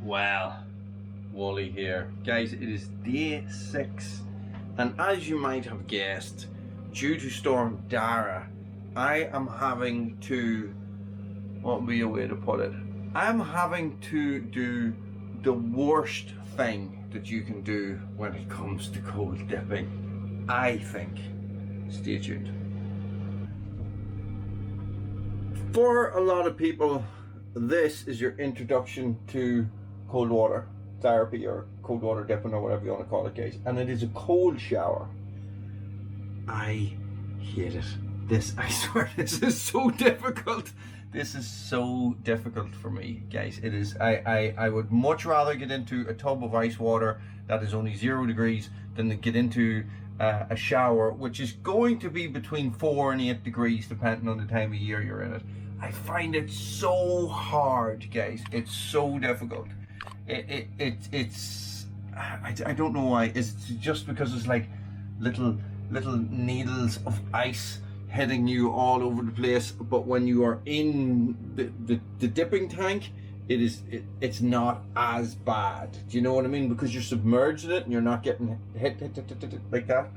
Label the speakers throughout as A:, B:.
A: Well, Wally here. Guys, it is day 6, and as you might have guessed, due to Storm Dara, I am having to, what would be a way to put it? I'm having to do the worst thing that you can do when it comes to cold dipping, I think. Stay tuned. For a lot of people, this is your introduction to cold water therapy or cold water dipping or whatever you want to call it, guys, and it is a cold shower. I hate it. I swear, this is so difficult. This is so difficult for me, guys. It is. I would much rather get into a tub of ice water that is only 0 degrees than to get into a shower which is going to be between 4 and 8 degrees depending on the time of year you're in it. I find it so hard, guys. It's so difficult. It's I don't know why. It's just because it's like little needles of ice hitting you all over the place, but when you are in the dipping tank, it's not as bad. Do you know what I mean? Because you're submerged in it and you're not getting hit like that.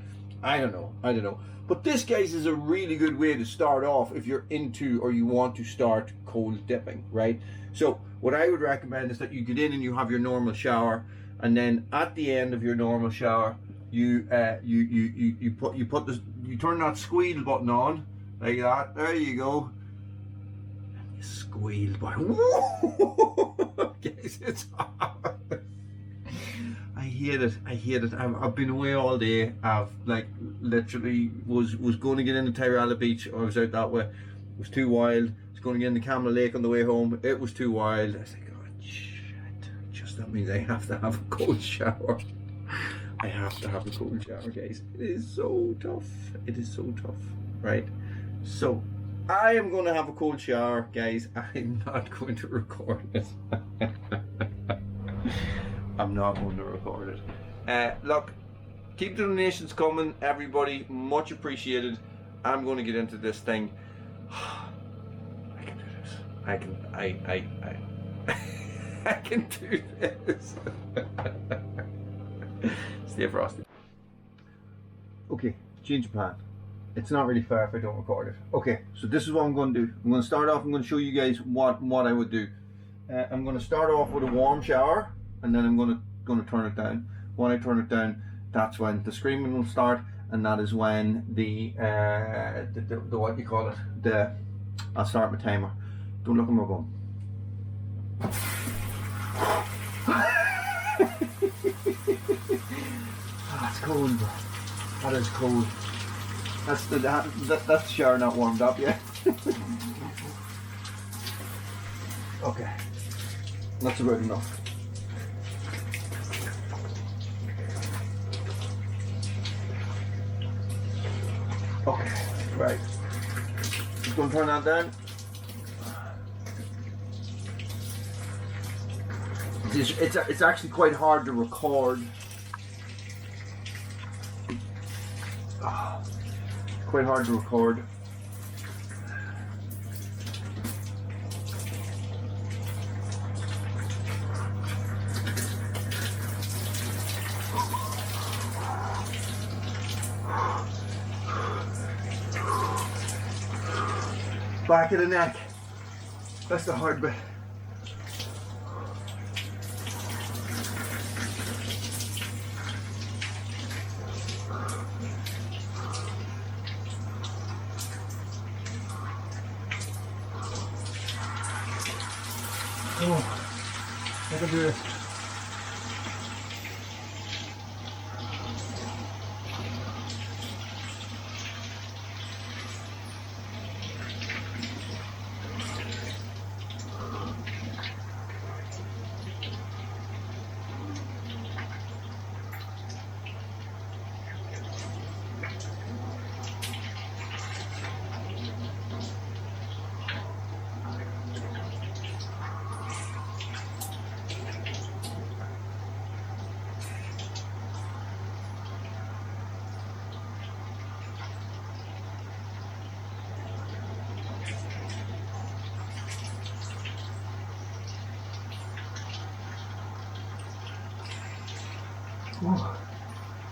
A: I don't know. But this, guys, is a really good way to start off if you're into or you want to start cold dipping, right? So what I would recommend is that you get in and you have your normal shower, and then at the end of your normal shower, you turn that squeal button on like that. There you go. You squeal, boy. Guys, it's hard. I hate it. I've been away all day. I've like literally was going to get into Tyrella Beach. I was out that way. It was too wild. I was going to get into Camel Lake on the way home. It was too wild. I was like, oh shit. Just that means I have to have a cold shower. I have to have a cold shower, guys. It is so tough. It is so tough, right? So I am going to have a cold shower, guys. I'm not going to record it. I'm not going to record it. Look, keep the donations coming, everybody. Much appreciated. I'm going to get into this thing. I can do this. I can do this. Stay frosty. Okay, change of plan. It's not really fair if I don't record it. Okay, so this is what I'm going to do. I'm going to start off. I'm going to show you guys what I would do. I'm going to start off with a warm shower, and then I'm going to turn it down. When I turn it down, that's when the screaming will start, and that is when the what you call it, I'll start my timer. Don't look at my bum. That's cold, bro. That is cold. That's the shower not warmed up yet. Okay, that's about enough. Okay, right. Just gonna turn that down. It's actually quite hard to record. Quite hard to record. Back of the neck. That's the hard bit. Oh, I can do this.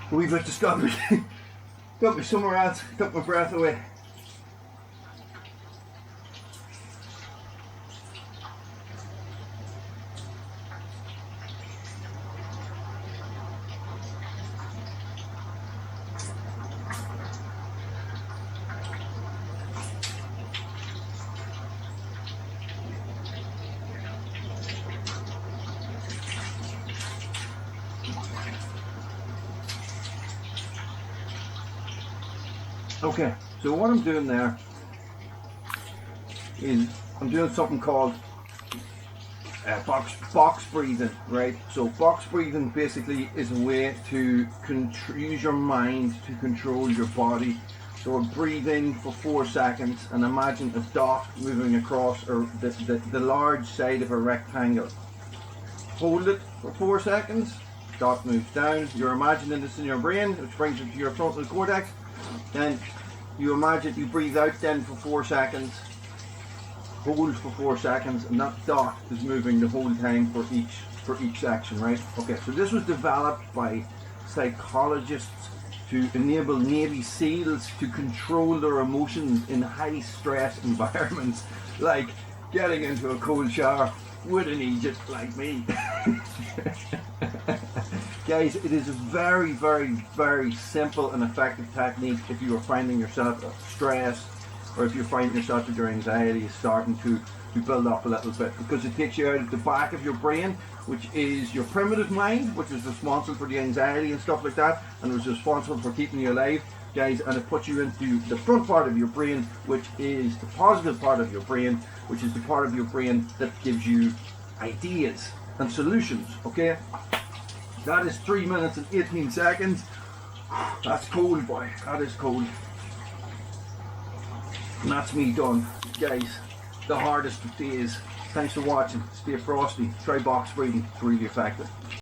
A: We've just got me, got me somewhere else, took my breath away. Okay, so what I'm doing there is I'm doing something called box breathing, right? So box breathing basically is a way to use your mind to control your body. So we're breathing for 4 seconds and imagine a dot moving across or the large side of a rectangle. Hold it for 4 seconds, dot moves down. You're imagining this in your brain, which brings it to your frontal cortex. Then you imagine you breathe out then for 4 seconds, hold for 4 seconds, and that dot is moving the whole time for each section, right? Okay, so this was developed by psychologists to enable Navy SEALs to control their emotions in high stress environments, like getting into a cold shower with an Egypt like me. Guys, it is a very, very, very simple and effective technique if you are finding yourself stressed, or if you're finding yourself that your anxiety is starting to build up a little bit, because it takes you out of the back of your brain, which is your primitive mind, which is responsible for the anxiety and stuff like that, and was responsible for keeping you alive, guys, and it puts you into the front part of your brain, which is the positive part of your brain, which is the part of your brain that gives you ideas and solutions. Okay, that is 3 minutes and 18 seconds. That's cold, boy. That is cold. And that's me done, guys. The hardest of days. Thanks for watching. Stay frosty. Try box breathing. It's really effective.